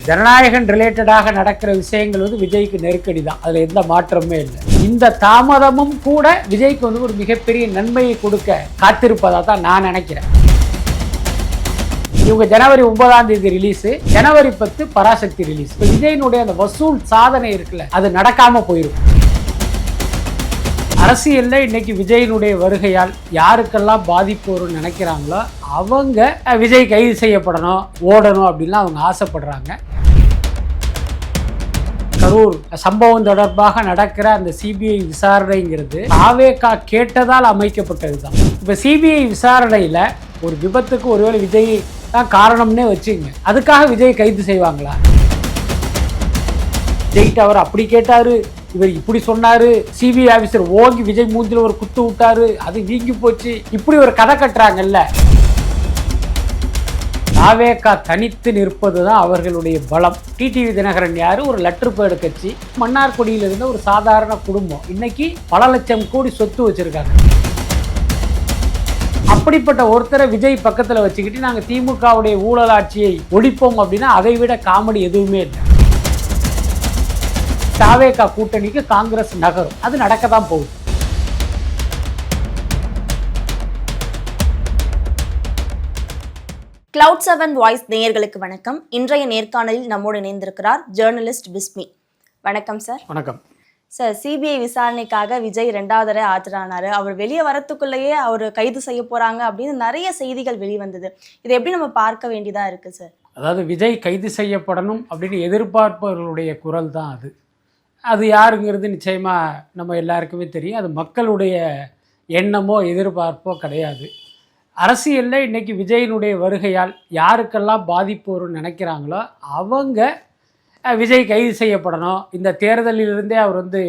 ஜனநாயகம் ரிலேட்டடாக நடக்கிற விஷயங்கள் வந்து விஜய்க்கு நெருக்கடி தான், அதில் எந்த மாற்றமே இல்லை. இந்த தாமதமும் கூட விஜய்க்கு வந்து ஒரு மிகப்பெரிய நன்மையை கொடுக்க காத்திருப்பதாக தான் நான் நினைக்கிறேன். இவங்க ஜனவரி 9ஆம் தேதி ரிலீஸு, ஜனவரி 10 பராசக்தி ரிலீஸ். இப்போ விஜயினுடைய அந்த வசூல் சாதனை இருக்குல்ல, அது நடக்காம போயிடும். அரசியலில் இன்னைக்கு விஜயினுடைய வருகையால் யாருக்கெல்லாம் பாதிப்பு வரும்னு நினைக்கிறாங்களோ அவங்க விஜய் கைது செய்யப்படணும், ஓடணும் அப்படின்லாம் அவங்க ஆசைப்படுறாங்க. கரூர் சம்பவம் தொடர்பாக நடக்கிற அந்த சிபிஐ விசாரணைங்கிறது தாவேகா கேட்டதால் அமைக்கப்பட்டது தான். இப்போ சிபிஐ விசாரணையில் ஒரு விபத்துக்கு ஒருவேளை விஜய் தான் காரணம்னே வச்சுங்க, அதுக்காக விஜய் கைது செய்வாங்களா? விஜய்கிட்ட அவர் அப்படி கேட்டாரு, இவர் இப்படி சொன்னாரு, சிபிஐ ஆஃபீஸர் ஓங்கி விஜய் மூஞ்சில ஒரு குத்து விட்டாரு, அது வீங்கி போச்சு, இப்படி ஒரு கதை கட்டுறாங்கல்ல. தாவேகா தனித்து நிற்பது தான் அவர்களுடைய பலம். டிடிவி தினகரன் யாரு? ஒரு லெட்டர் பேடு கட்சி, மன்னார்குடியில் இருந்த ஒரு சாதாரண குடும்பம், இன்னைக்கு பல லட்சம் கோடி சொத்து வச்சிருக்காங்க. அப்படிப்பட்ட ஒருத்தரை விஜய் பக்கத்தில் வச்சுக்கிட்டு நாங்கள் திமுகவுடைய ஊழல் ஆட்சியை ஒழிப்போம் அப்படின்னா அதை விட காமெடி எதுவுமே இல்லை. தாவேகா கூட்டணிக்கு காங்கிரஸ் நகரும், அது நடக்க தான் போகுது. Cloud7 வாய்ஸ் நேயர்களுக்கு வணக்கம். இன்றைய நேர்காணலில் நம்மோடு இணைந்திருக்கிறார் ஜேர்னலிஸ்ட் பிஸ்மி. வணக்கம் சார். வணக்கம் சார். சிபிஐ விசாரணைக்காக விஜய் 2வது தடவை ஆஜரானாரு. அவர் வெளியே வரத்துக்குள்ளேயே அவர் கைது செய்ய போறாங்க அப்படின்னு நிறைய செய்திகள் வெளிவந்தது. இதை எப்படி நம்ம பார்க்க வேண்டியதா இருக்கு சார்? அதாவது விஜய் கைது செய்யப்படணும் அப்படின்னு எதிர்பார்ப்பவர்களுடைய குரல் தான் அது. அது யாருங்கிறது நிச்சயமாக நம்ம எல்லாருக்குமே தெரியும். அது மக்களுடைய எண்ணமோ எதிர்பார்ப்போ கிடையாது. அரசியலில் இன்றைக்கி விஜயினுடைய வருகையால் யாருக்கெல்லாம் பாதிப்பு வரும்னு நினைக்கிறாங்களோ அவங்க விஜய் கைது செய்யப்படணும், இந்த தேர்தலிலிருந்தே அவர் வந்து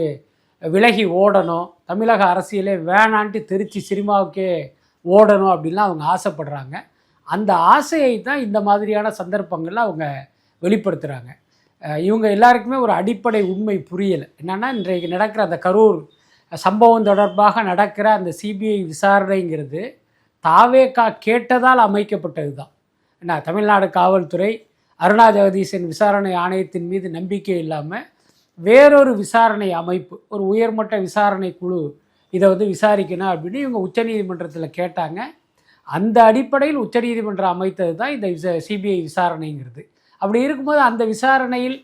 விலகி ஓடணும், தமிழக அரசியலே வேணான்ட்டு திருச்சி சினிமாவுக்கே ஓடணும் அப்படின்லாம் அவங்க ஆசைப்படுறாங்க. அந்த ஆசையை தான் இந்த மாதிரியான சந்தர்ப்பங்களில் அவங்க வெளிப்படுத்துகிறாங்க. இவங்க எல்லாருக்குமே ஒரு அடிப்படை உண்மை புரியலை. என்னென்னா, இன்றைக்கு நடக்கிற அந்த கரூர் சம்பவம் தொடர்பாக நடக்கிற அந்த சிபிஐ விசாரணைங்கிறது தாவேகா கேட்டதால் அமைக்கப்பட்டது தான். என்ன, தமிழ்நாடு காவல்துறை அருணா ஜெகதீசன் விசாரணை ஆணையத்தின் மீது நம்பிக்கை இல்லாமல் வேறொரு விசாரணை அமைப்பு, ஒரு உயர்மட்ட விசாரணை குழு இதை வந்து விசாரிக்கணும் அப்படின்னு இவங்க உச்சநீதிமன்றத்தில் கேட்டாங்க. அந்த அடிப்படையில் உச்சநீதிமன்றம் அமைத்தது தான் இந்த சிபிஐ விசாரணைங்கிறது. அப்படி இருக்கும்போது அந்த விசாரணையில்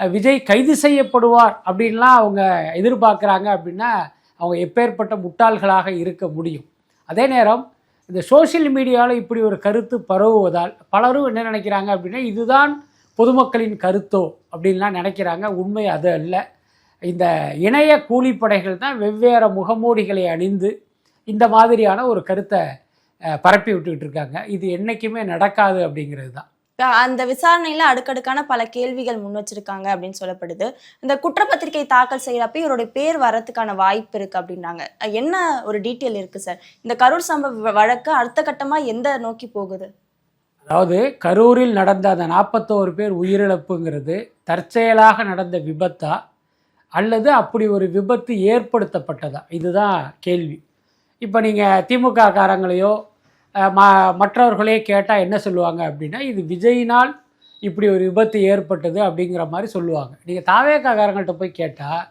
விஜய் கைது செய்யப்படுவார் அப்படின்லாம் அவங்க எதிர்பார்க்குறாங்க அப்படின்னா அவங்க எப்பேற்பட்ட முட்டாள்களாக இருக்க முடியும். அதே நேரம் இந்த சோஷியல் மீடியாவில் இப்படி ஒரு கருத்து பரவுவதால் பலரும் என்ன நினைக்கிறாங்க அப்படின்னா, இதுதான் பொதுமக்களின் கருத்தோ அப்படின்லாம் நினைக்கிறாங்க. உண்மை அது அல்ல. இந்த இணைய கூலிப்படைகள் தான் வெவ்வேறு முகமூடிகளை அணிந்து இந்த மாதிரியான ஒரு கருத்தை பரப்பி விட்டுக்கிட்டு இருக்காங்க. இது என்றைக்குமே நடக்காது அப்படிங்கிறது தான். அந்த விசாரணையில அடுக்கடுக்கான பல கேள்விகள் முன் வச்சிருக்காங்க அப்படின்னு சொல்லப்படுது. இந்த குற்றப்பத்திரிகை தாக்கல் செய்யறப்ப இவருடைய பேர் வரதுக்கான வாய்ப்பு இருக்கு அப்படின்றாங்க. என்ன ஒரு டீட்டெயில் இருக்கு சார்? இந்த கரூர் சம்பவ வழக்கு அடுத்த கட்டமா எந்த நோக்கி போகுது? அதாவது கரூரில் நடந்த அந்த 41 பேர் உயிரிழப்புங்கிறது தற்செயலாக நடந்த விபத்தா அல்லது அப்படி ஒரு விபத்து ஏற்படுத்தப்பட்டதா, இதுதான் கேள்வி. இப்போ நீங்கள் திமுக காரங்களையோ மற்றவர்களே கேட்டால் என்ன சொல்லுவாங்க அப்படின்னா, இது விஜயினால் இப்படி ஒரு விபத்து ஏற்பட்டது அப்படிங்கிற மாதிரி சொல்லுவாங்க. நீங்கள் தாவேகாரங்கள்ட்ட போய் கேட்டால்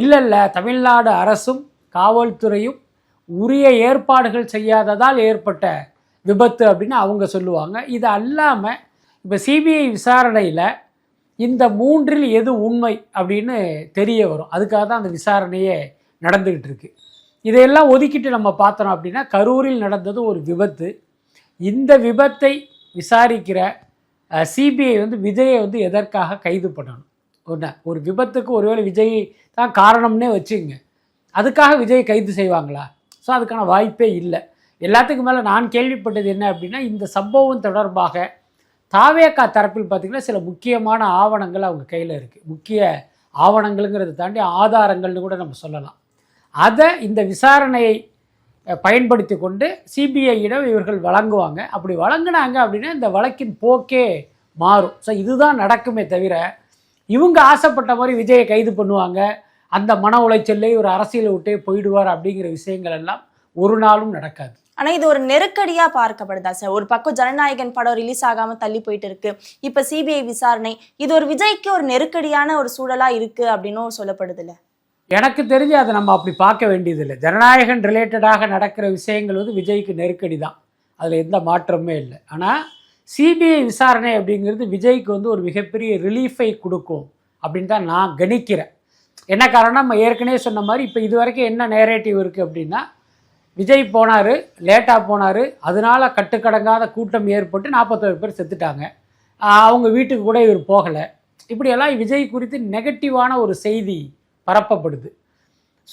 இல்லை தமிழ்நாடு அரசும் காவல்துறையும் உரிய ஏற்பாடுகள் செய்யாததால் ஏற்பட்ட விபத்து அப்படின்னு அவங்க சொல்லுவாங்க. இது அல்லாமல் இப்போ சிபிஐ விசாரணையில் இந்த 3இல் எது உண்மை அப்படின்னு தெரிய வரும். அதுக்காக தான் அந்த விசாரணையே நடந்துக்கிட்டு இருக்கு. இதையெல்லாம் ஒதுக்கிட்டு நம்ம பார்த்தோம் அப்படின்னா, கரூரில் நடந்தது ஒரு விபத்து. இந்த விபத்தை விசாரிக்கிற சிபிஐ வந்து விஜயை வந்து எதற்காக கைது பண்ணணும்? ஒரு விபத்துக்கு ஒருவேளை விஜய் தான் காரணம்னே வச்சுங்க, அதுக்காக விஜய் கைது செய்வாங்களா? ஸோ அதுக்கான வாய்ப்பே இல்லை. எல்லாத்துக்கும் மேலே நான் கேள்விப்பட்டது என்ன அப்படின்னா, இந்த சம்பவம் தொடர்பாக தாவேகா தரப்பில் பார்த்திங்கன்னா சில முக்கியமான ஆவணங்கள் அவங்க கையில் இருக்குது. முக்கிய ஆவணங்கள்ங்கிறத தாண்டி ஆதாரங்கள்னு கூட நம்ம சொல்லலாம். அதை இந்த விசாரணையை பயன்படுத்தி கொண்டு சிபிஐயிடம் இவர்கள் வழங்குவாங்க. அப்படி வழங்கினாங்க அப்படின்னா இந்த வழக்கின் போக்கே மாறும். ஸோ இதுதான் நடக்குமே தவிர, இவங்க ஆசைப்பட்ட மாதிரி விஜயை கைது பண்ணுவாங்க, அந்த மன உளைச்சல்லை ஒரு அரசியலை விட்டே போயிடுவார் அப்படிங்கிற விஷயங்கள் எல்லாம் ஒரு நாளும் நடக்காது. ஆனா இது ஒரு நெருக்கடியா பார்க்கப்படுதா சார்? ஒரு பக்கம் ஜனநாயகன் படம் ரிலீஸ் ஆகாம தள்ளி போயிட்டு இருக்கு, இப்ப சிபிஐ விசாரணை, இது ஒரு விஜய்க்கு ஒரு நெருக்கடியான ஒரு சூழலா இருக்கு அப்படின்னும் சொல்லப்படுது இல்ல? எனக்கு தெரிஞ்சு அதை நம்ம அப்படி பார்க்க வேண்டியதில்லை. ஜனநாயகன் ரிலேட்டடாக நடக்கிற விஷயங்கள் வந்து விஜய்க்கு நெருக்கடி தான், அதில் எந்த மாற்றமே இல்லை. ஆனால் சிபிஐ விசாரணை அப்படிங்கிறது விஜய்க்கு வந்து ஒரு மிகப்பெரிய ரிலீஃபை கொடுக்கும் அப்படின்னு தான் நான் கணிக்கிறேன். என்ன காரணம், நம்ம ஏற்கனவே சொன்ன மாதிரி இப்போ இது வரைக்கும் என்ன நேரேட்டிவ் இருக்குது அப்படின்னா, விஜய் போனார், லேட்டாக போனார், அதனால் கட்டுக்கடங்காத கூட்டம் ஏற்பட்டு 41 பேர் செத்துட்டாங்க, அவங்க வீட்டுக்கு கூட இவர் போகலை, இப்படியெல்லாம் விஜய் குறித்து நெகட்டிவான ஒரு செய்தி பரப்பப்படுது.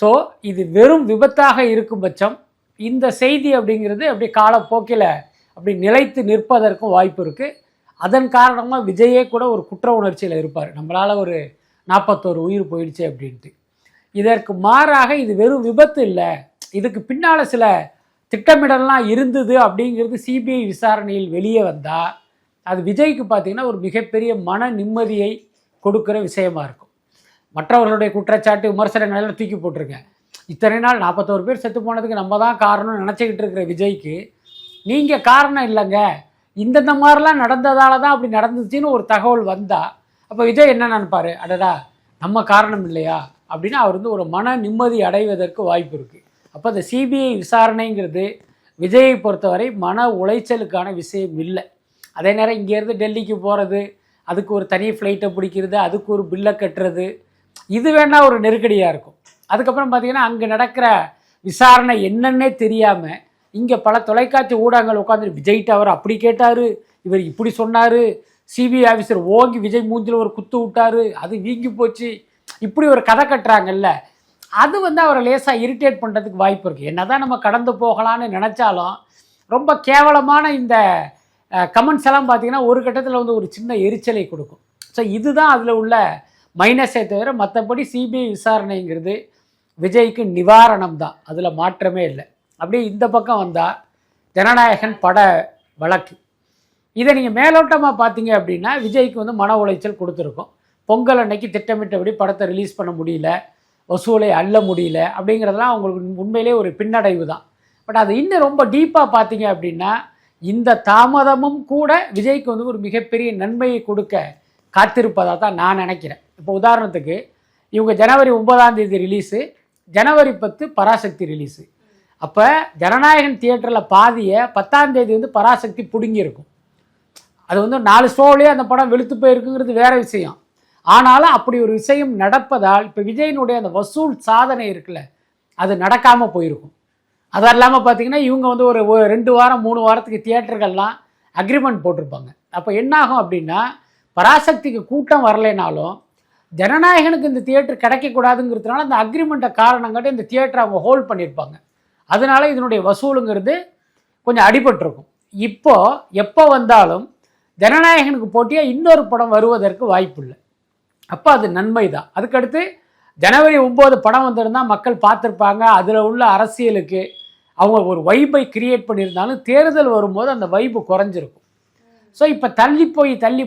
ஸோ இது வெறும் விபத்தாக இருக்கும் பட்சம் இந்த செய்தி அப்படிங்கிறது அப்படி காலப்போக்கில் அப்படி நிலைத்து நிற்பதற்கும் வாய்ப்பு இருக்குது. அதன் காரணமாக விஜயே கூட ஒரு குற்ற உணர்ச்சியில் இருப்பார், நம்மளால் ஒரு 41 உயிர் போயிடுச்சு அப்படின்ட்டு. இதற்கு மாறாக இது வெறும் விபத்து இல்லை, இதுக்கு பின்னால் சில திட்டமிடலாம் இருந்தது அப்படிங்கிறது சிபிஐ விசாரணையில் வெளியே வந்தால் அது விஜய்க்கு பார்த்திங்கன்னா ஒரு மிகப்பெரிய மன நிம்மதியை கொடுக்குற விஷயமா இருக்கும். மற்றவர்களுடைய குற்றச்சாட்டு விமர்சனங்கள் எல்லாம் தூக்கி போட்டிருக்கேன். இத்தனை நாள் 41 பேர் செத்து போனதுக்கு நம்ம தான் காரணம்னு நினச்சிக்கிட்டு இருக்கிற விஜய்க்கு நீங்கள் காரணம் இல்லைங்க, இந்தந்த மாதிரிலாம் நடந்ததால தான் அப்படி நடந்துச்சுன்னு ஒரு தகவல் வந்தால் அப்போ விஜய் என்ன நினைப்பார், அடடா நம்ம காரணம் இல்லையா அப்படின்னு அவர் வந்து ஒரு மன நிம்மதி அடைவதற்கு வாய்ப்பு இருக்குது. அப்போ இந்த சிபிஐ விசாரணைங்கிறது விஜயை பொறுத்தவரை மன உளைச்சலுக்கான விஷயம் இல்லை. அதே நேரம் இங்கேருந்து டெல்லிக்கு போகிறது, அதுக்கு ஒரு தனி ஃப்ளைட்டை பிடிக்கிறது, அதுக்கு ஒரு பில்லை கட்டுறது, இது வேணால் ஒரு நெருக்கடியாக இருக்கும். அதுக்கப்புறம் பார்த்திங்கன்னா அங்கே நடக்கிற விசாரணை என்னன்னே தெரியாமல் இங்கே பல தொலைக்காட்சி ஊடகங்கள் உட்காந்து விஜய்கிட்ட அவர் அப்படி கேட்டார், இவர் இப்படி சொன்னார், சிபிஐ ஆஃபீஸர் ஓங்கி விஜய் மூஞ்சில் ஒரு குத்து விட்டார், அது வீங்கி போச்சு, இப்படி ஒரு கதை கட்டுறாங்கல்ல, அது வந்து அவரை லேசாக இரிட்டேட் பண்ணுறதுக்கு வாய்ப்பு இருக்குது. என்ன தான் நம்ம கடந்து போகலான்னு நினச்சாலும் ரொம்ப கேவலமான இந்த கமெண்ட்ஸ் எல்லாம் பார்த்திங்கன்னா ஒரு கட்டத்தில் வந்து ஒரு சின்ன எரிச்சலை கொடுக்கும். ஸோ இதுதான் அதில் உள்ள மைனஸே தவிர மற்றபடி சிபிஐ விசாரணைங்கிறது விஜய்க்கு நிவாரணம் தான், அதில் மாற்றமே இல்லை. அப்படியே இந்த பக்கம் வந்தால் ஜனநாயகன் பட வழக்கு, இதை நீங்கள் மேலோட்டமாக பார்த்தீங்க அப்படின்னா விஜய்க்கு வந்து மன உளைச்சல் கொடுத்துருக்கோம். பொங்கல் அன்னைக்கு திட்டமிட்டபடி படத்தை ரிலீஸ் பண்ண முடியல, வசூலை அள்ள முடியல அப்படிங்கிறதுலாம் அவங்களுக்கு உண்மையிலே ஒரு பின்னடைவு தான். பட் அது இன்னும் ரொம்ப டீப்பாக பார்த்தீங்க அப்படின்னா இந்த தாமதமும் கூட விஜய்க்கு வந்து ஒரு மிகப்பெரிய நன்மையை கொடுக்க காத்திருப்பதாக தான் நான் நினைக்கிறேன். இப்போ உதாரணத்துக்கு இவங்க ஜனவரி 9ஆம் தேதி ரிலீஸு, ஜனவரி 10 பராசக்தி ரிலீஸு. அப்போ ஜனநாயகன் தியேட்டரில் பாதியை 10ஆம் தேதி வந்து பராசக்தி பிடுங்கியிருக்கும். அது வந்து 4 ஷோவிலே அந்த படம் வெளுத்து போயிருக்குங்கிறது வேறு விஷயம். ஆனாலும் அப்படி ஒரு விஷயம் நடப்பதால் இப்போ விஜயினுடைய அந்த வசூல் சாதனை இருக்குல்ல, அது நடக்காமல் போயிருக்கும். அது இல்லாமல் பார்த்தீங்கன்னா இவங்க வந்து ஒரு 2 வாரம் 3 வாரத்துக்கு தியேட்டர்கள்லாம் அக்ரிமெண்ட் போட்டிருப்பாங்க. அப்போ என்னாகும் அப்படின்னா பராசக்திக்கு கூட்டம் வரலைனாலும் ஜனநாயகனுக்கு இந்த தியேட்டர் கிடைக்கக்கூடாதுங்கிறதுனால அந்த அக்ரிமெண்ட்டை காரணம் காட்டி இந்த தியேட்டரை அவங்க ஹோல்ட் பண்ணியிருப்பாங்க. அதனால இதனுடைய வசூலுங்கிறது கொஞ்சம் அடிபட்டிருக்கும். இப்போது எப்போ வந்தாலும் ஜனநாயகனுக்கு போட்டியாக இன்னொரு படம் வருவதற்கு வாய்ப்பு இல்லை. அப்போ அது நன்மை தான். அதுக்கடுத்து ஜனவரி 9 படம் வந்திருந்தால் மக்கள் பார்த்துருப்பாங்க, அதில் உள்ள அரசியலுக்கு அவங்க ஒரு வைப்பை கிரியேட் பண்ணியிருந்தாலும் தேர்தல் வரும்போது அந்த வைப்பு குறைஞ்சிருக்கும். ஸோ இப்போ தள்ளி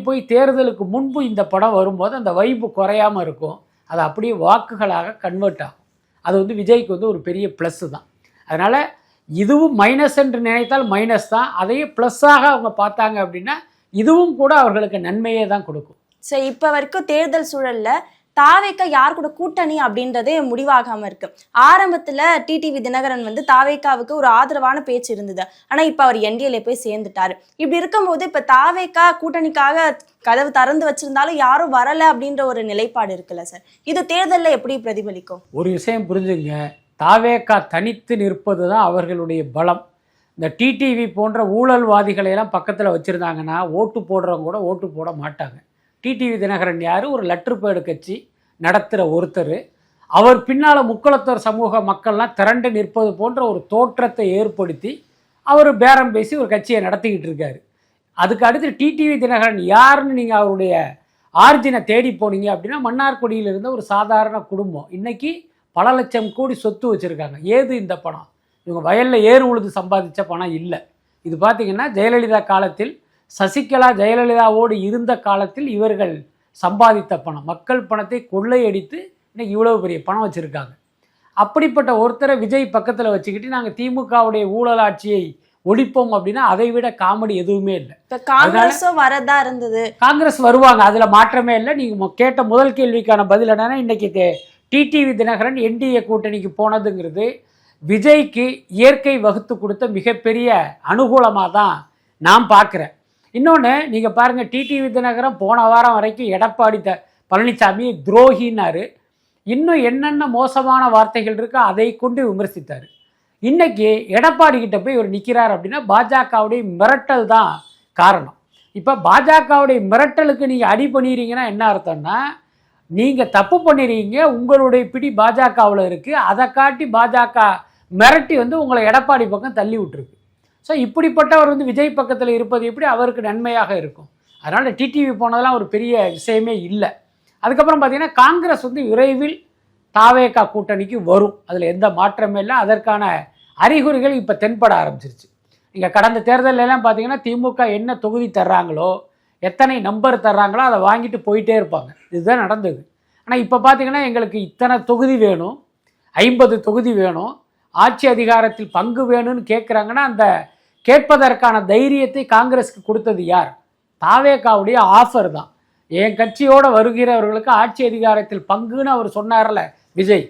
போய் தேர்தலுக்கு முன்பு இந்த படம் வரும்போது அந்த வைப்பு குறையாமல் இருக்கும், அது அப்படியே வாக்குகளாக கன்வெர்ட் ஆகும். அது வந்து விஜய்க்கு வந்து ஒரு பெரிய ப்ளஸ்ஸு தான். அதனால் இதுவும் மைனஸ் என்று நினைத்தால் மைனஸ் தான், அதையே ப்ளஸ்ஸாக அவங்க பார்த்தாங்க அப்படின்னா இதுவும் கூட அவர்களுக்கு நன்மையே தான் கொடுக்கும். ஸோ இப்போ வரைக்கும் தேர்தல் சூழல்ல தாவேக்கா யார் கூட கூட்டணி அப்படின்றதே முடிவாகாம இருக்கு. ஆரம்பத்துல டிடிவி தினகரன் வந்து தாவேக்காவுக்கு ஒரு ஆதரவான பேச்சு இருந்தது, ஆனா இப்ப அவர் என்டிஏல போய் சேர்ந்துட்டாரு. இப்படி இருக்கும்போது இப்ப தாவேக்கா கூட்டணிக்காக கதவு திறந்து வச்சிருந்தாலும் யாரும் வரல அப்படின்ற ஒரு நிலைப்பாடு இருக்குல்ல சார், இது தேர்தலில் எப்படி பிரதிபலிக்கும்? ஒரு விஷயம் புரிஞ்சுங்க, தாவேக்கா தனித்து நிற்பது தான் அவர்களுடைய பலம். இந்த டிடிவி போன்ற ஊழல்வாதிகளை எல்லாம் பக்கத்தில் வச்சுருந்தாங்கன்னா ஓட்டு போடுறவங்க கூட ஓட்டு போட மாட்டாங்க. டிடிவி தினகரன் யார், ஒரு லெட்டர் பேடு கட்சி நடத்துகிற ஒருத்தர், அவர் பின்னால் முக்குளத்தோர் சமூக மக்கள்லாம் திரண்டு நிற்பது போன்ற ஒரு தோற்றத்தை ஏற்படுத்தி அவர் பேரம் பேசி ஒரு கட்சியை நடத்திக்கிட்டு இருக்காரு. அதுக்கு அடுத்து டிடிவி தினகரன் யாருன்னு நீங்கள் அவருடைய ஆர்ஜினை தேடி போனீங்க அப்படின்னா மன்னார்குடியில் இருந்த ஒரு சாதாரண குடும்பம், இன்றைக்கி பல லட்சம் கோடி சொத்து வச்சுருக்காங்க. ஏது இந்த பணம்? இவங்க வயலில் ஏறு உழுது சம்பாதித்த பணம் இல்லை. இது பார்த்திங்கன்னா ஜெயலலிதா காலத்தில், சசிகலா ஜெயலலிதாவோடு இருந்த காலத்தில் இவர்கள் சம்பாதித்த பணம், மக்கள் பணத்தை கொள்ளையடித்து இன்னைக்கு இவ்வளவு பெரிய பணம் வச்சுருக்காங்க. அப்படிப்பட்ட ஒருத்தரை விஜய் பக்கத்தில் வச்சுக்கிட்டு நாங்கள் திமுகவுடைய ஊழல் ஆட்சியை ஒழிப்போம் அப்படின்னா அதை விட காமெடி எதுவுமே இல்லை. இப்ப காங்கிரஸும் வரதா இருந்தது. காங்கிரஸ் வருவாங்க, அதில் மாற்றமே இல்லை. நீங்கள் கேட்ட முதல் கேள்விக்கான பதில் என்னன்னா, இன்னைக்கு டிடிவி தினகரன் என்டிஏ கூட்டணிக்கு போனதுங்கிறது விஜய்க்கு இயற்கை வகுத்து கொடுத்த மிகப்பெரிய அனுகூலமாக தான் நான் பார்க்குறேன். இன்னொன்று நீங்கள் பாருங்கள், டிடிவி தினகரன் போன வாரம் வரைக்கும் எடப்பாடி பழனிசாமி துரோகினார். இன்னும் என்னென்ன மோசமான வார்த்தைகள் இருக்கோ அதை கொண்டு விமர்சித்தார். இன்னைக்கு எடப்பாடி கிட்ட போய் இவர் நிற்கிறார் அப்படின்னா பாஜகவுடைய மிரட்டல் தான் காரணம். இப்போ பாஜகவுடைய மிரட்டலுக்கு நீங்கள் அடி பண்ணிடுறீங்கன்னா என்ன அர்த்தம்னா, நீங்கள் தப்பு பண்ணிடுறீங்க, உங்களுடைய பிடி பாஜகவில் இருக்குது, அதை காட்டி பாஜக மிரட்டி உங்களை எடப்பாடி பக்கம் தள்ளி விட்டுருக்கு. ஸோ இப்படிப்பட்டவர் விஜய் பக்கத்தில் இருப்பது எப்படி அவருக்கு நன்மையாக இருக்கும்? அதனால் டிடிவி போனதெல்லாம் ஒரு பெரிய விஷயமே இல்லை. அதுக்கப்புறம் பார்த்தீங்கன்னா காங்கிரஸ் விரைவில் தாவேகா கூட்டணிக்கு வரும், அதில் எந்த மாற்றமே இல்லை. அதற்கான அறிகுறிகள் இப்போ தென்பட ஆரம்பிச்சிருச்சு. நீங்கள் கடந்த தேர்தலெல்லாம் பார்த்தீங்கன்னா திமுக என்ன தொகுதி தர்றாங்களோ, எத்தனை நம்பர் தர்றாங்களோ அதை வாங்கிட்டு போயிட்டே இருப்பாங்க. இதுதான் நடந்தது. ஆனால் இப்போ பார்த்தீங்கன்னா எங்களுக்கு இத்தனை தொகுதி வேணும், 50 தொகுதி வேணும், ஆட்சி அதிகாரத்தில் பங்கு வேணும்னு கேட்குறாங்கன்னா அந்த கேட்பதற்கான தைரியத்தை காங்கிரஸுக்கு கொடுத்தது யார்? தாவேகாவுடைய ஆஃபர் தான். என் கட்சியோடு வருகிறவர்களுக்கு ஆட்சி அதிகாரத்தில் பங்குன்னு அவர் சொன்னார்ல விஜய்,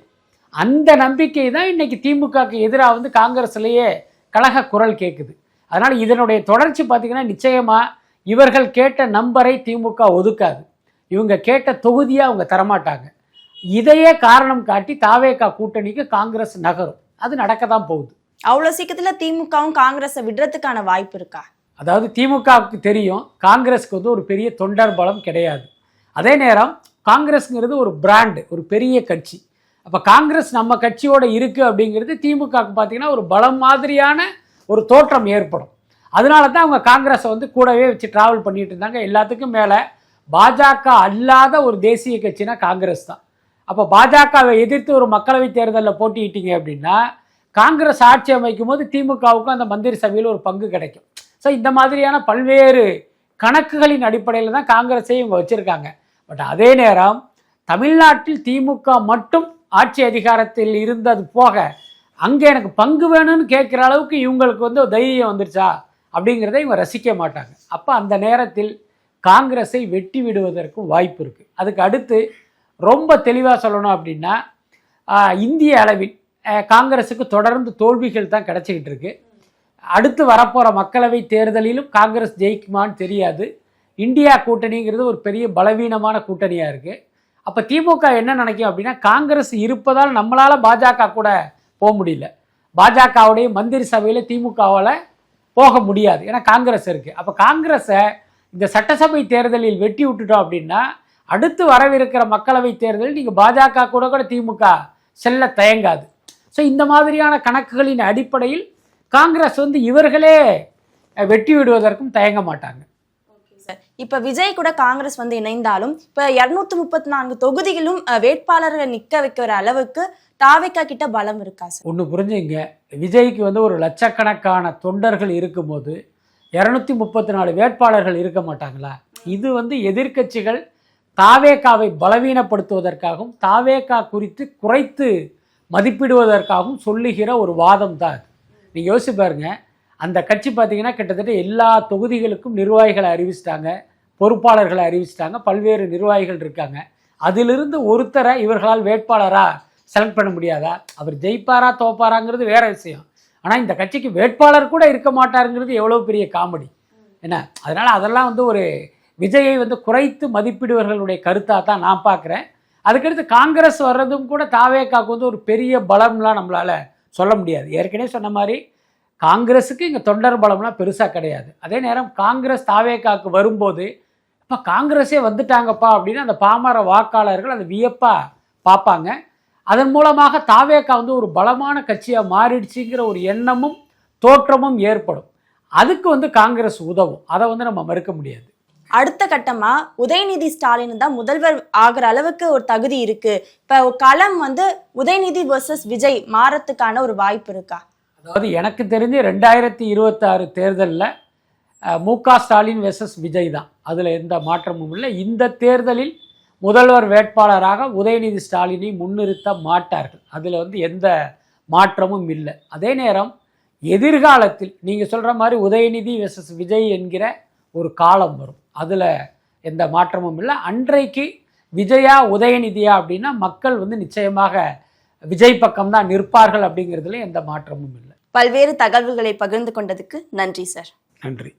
அந்த நம்பிக்கை தான் இன்னைக்கு திமுகக்கு எதிராக காங்கிரஸ்லேயே கழக குரல் கேட்குது. அதனால் இதனுடைய தொடர்ச்சி பார்த்திங்கன்னா நிச்சயமாக இவர்கள் கேட்ட நம்பரை திமுக ஒதுக்காது, இவங்க கேட்ட தொகுதியை அவங்க தரமாட்டாங்க. இதையே காரணம் காட்டி தாவேகா கூட்டணிக்கு காங்கிரஸ் நகரும். அது நடக்க தான் போகுது. அவ்வளோ சீக்கிரத்தில் திமுகவும் காங்கிரஸை விடுறதுக்கான வாய்ப்பு இருக்கா? அதாவது திமுகவுக்கு தெரியும் காங்கிரஸுக்கு ஒரு பெரிய தொண்டர் பலம் கிடையாது. அதே நேரம் காங்கிரஸ்ங்கிறது ஒரு பிராண்டு, ஒரு பெரிய கட்சி. அப்போ காங்கிரஸ் நம்ம கட்சியோடு இருக்குது அப்படிங்கிறது திமுகவுக்கு பார்த்தீங்கன்னா ஒரு பலம் மாதிரியான ஒரு தோற்றம் ஏற்படும். அதனால தான் அவங்க காங்கிரஸை கூடவே வச்சு ட்ராவல் பண்ணிட்டு இருந்தாங்க. எல்லாத்துக்கும் மேலே பாஜக அல்லாத ஒரு தேசிய கட்சினா காங்கிரஸ் தான். அப்போ பாஜகவை எதிர்த்து ஒரு மக்களவை தேர்தலில் போட்டியிட்டீங்க அப்படின்னா காங்கிரஸ் ஆட்சி அமைக்கும் போது திமுகவுக்கும் அந்த மந்திரி சபையில் ஒரு பங்கு கிடைக்கும். ஸோ இந்த மாதிரியான பல்வேறு கணக்குகளின் அடிப்படையில் தான் காங்கிரஸை இவங்க வச்சுருக்காங்க. பட் அதே நேரம் தமிழ்நாட்டில் திமுக மட்டும் ஆட்சி அதிகாரத்தில் இருந்தது போக அங்கே எனக்கு பங்கு வேணும்னு கேட்குற அளவுக்கு இவங்களுக்கு தைரியம் வந்துருச்சா அப்படிங்கிறத இவங்க ரசிக்க மாட்டாங்க. அப்போ அந்த நேரத்தில் காங்கிரஸை வெட்டி விடுவதற்கும் வாய்ப்பு இருக்குது. அதுக்கு அடுத்து ரொம்ப தெளிவாக சொல்லணும் அப்படின்னா இந்திய அளவில் காங்கிரஸுக்கு தொடர்ந்து தோல்விகள் தான் கிடச்சிக்கிட்டு இருக்கு. அடுத்து வரப்போகிற மக்களவை தேர்தலிலும் காங்கிரஸ் ஜெயிக்குமான்னு தெரியாது. இந்தியா கூட்டணிங்கிறது ஒரு பெரிய பலவீனமான கூட்டணியாக இருக்குது. அப்போ திமுக என்ன நினைக்கும் அப்படின்னா, காங்கிரஸ் இருப்பதால் நம்மளால் பாஜக கூட போக முடியல, பாஜகவுடைய மந்திரி சபையில் திமுகவால் போக முடியாது, ஏன்னா காங்கிரஸ் இருக்குது. அப்போ காங்கிரஸை இந்த சட்டசபை தேர்தலில் வெட்டி விட்டுட்டோம் அப்படின்னா அடுத்து வரவிருக்கிற மக்களவை தேர்தலில் நீங்கள் பாஜக கூட திமுக செல்ல தயங்காது. ஸோ இந்த மாதிரியான கணக்குகளின் அடிப்படையில் காங்கிரஸ் இவர்களே வெட்டி விடுவதற்கும் தயங்க மாட்டாங்க. இப்ப விஜய் கூட காங்கிரஸ் இணைந்தாலும் இப்ப 234 தொகுதிகளும் வேட்பாளர்கள் நிக்க வைக்கிற அளவுக்கு தாவேகா கிட்ட பலம் இருக்கா சார்? ஒன்று புரிஞ்சுங்க, விஜய்க்கு ஒரு லட்சக்கணக்கான தொண்டர்கள் இருக்கும்போது 234 வேட்பாளர்கள் இருக்க மாட்டாங்களா? இது எதிர்க்கட்சிகள் தாவேகாவை பலவீனப்படுத்துவதற்காகவும் தாவேகா குறித்து குறைத்து மதிப்பிடுவதற்காகவும் சொல்லுகிற ஒரு வாதம் தான். நீங்கள் யோசிச்சு பாருங்க, அந்த கட்சி பார்த்தீங்கன்னா கிட்டத்தட்ட எல்லா தொகுதிகளுக்கும் நிர்வாகிகளை அறிவிச்சிட்டாங்க, பொறுப்பாளர்களை அறிவிச்சிட்டாங்க, பல்வேறு நிர்வாகிகள் இருக்காங்க. அதிலிருந்து ஒருத்தரை இவர்களால் வேட்பாளராக செலக்ட் பண்ண முடியாதா? அவர் ஜெயிப்பாரா தோப்பாராங்கிறது வேற விஷயம். ஆனால் இந்த கட்சிக்கு வேட்பாளர் கூட இருக்க மாட்டாருங்கிறது எவ்வளோ பெரிய காமெடி என்ன? அதனால் அதெல்லாம் ஒரு விஜயை குறைத்து மதிப்பிடுவர்களுடைய கருத்தாக தான் நான் பார்க்குறேன். அதுக்கடுத்து காங்கிரஸ் வர்றதும் கூட தாவேகாவுக்கு ஒரு பெரிய பலம்லாம் நம்மளால் சொல்ல முடியாது. ஏற்கனவே சொன்ன மாதிரி காங்கிரஸுக்கு இங்கே தொண்டர் பலம்லாம் பெருசாக கிடையாது. அதே நேரம் காங்கிரஸ் தாவேகாவுக்கு வரும்போது இப்போ காங்கிரஸே வந்துட்டாங்கப்பா அப்படின்னு அந்த பாமர வாக்காளர்கள் அதை வியப்பாக பார்ப்பாங்க. அதன் மூலமாக தாவேகா ஒரு பலமான கட்சியாக மாறிடுச்சுங்கிற ஒரு எண்ணமும் தோற்றமும் ஏற்படும். அதுக்கு காங்கிரஸ் உதவும், அதை நம்ம மறுக்க முடியாது. அடுத்த கட்டமா உதயநிதி ஸ்டாலின் தான் முதல்வர் ஆகிற அளவுக்கு ஒரு தகுதி இருக்கு. இப்ப களம் உதயநிதி வெர்சஸ் விஜய் மாறத்துக்கான ஒரு வாய்ப்பு இருக்கா? அதாவது எனக்கு தெரிஞ்சு 2026 தேர்தலில் மு க ஸ்டாலின் வெர்சஸ் விஜய் தான், அதில் எந்த மாற்றமும் இல்லை. இந்த தேர்தலில் முதல்வர் வேட்பாளராக உதயநிதி ஸ்டாலினை முன்னிறுத்த மாட்டார்கள். அதில் வந்து எந்த மாற்றமும் இல்லை. அதே நேரம் எதிர்காலத்தில் நீங்கள் சொல்கிற மாதிரி உதயநிதி வெர்சஸ் விஜய் என்கிற ஒரு காலம் வரும். அதில் எந்த மாற்றமும் இல்லை. அன்றைக்கு விஜயா உதயநிதியா அப்படின்னா மக்கள் வந்து நிச்சயமாக விஜய் பக்கம்தான் நிற்பார்கள் அப்படிங்கிறதுல எந்த மாற்றமும் இல்லை. பல்வேறு தகவல்களை பகிர்ந்து கொண்டதுக்கு நன்றி சார். நன்றி.